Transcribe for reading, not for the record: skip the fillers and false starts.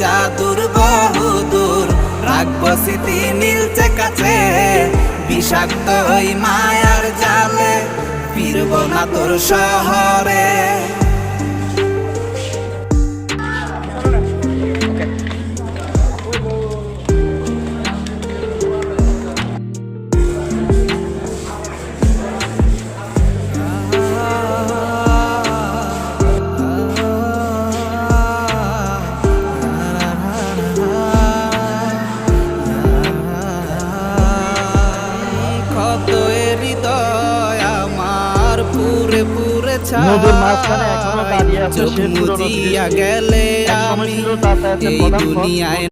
জাদুর বহুদূর, রাখবো স্মৃতি মিলছে কাছে, বিষাক্ত ওই মায়ার জালে ফিরবো না তোর শহরে। নদীর মাঝখানে এখনো দাঁড়িয়ে আছে চোখ সেই পুরনো মুজিয়া গেলে এক সময় আমি ছিল যাতায়াতের এই প্রধান পথ। দুনিয়ায়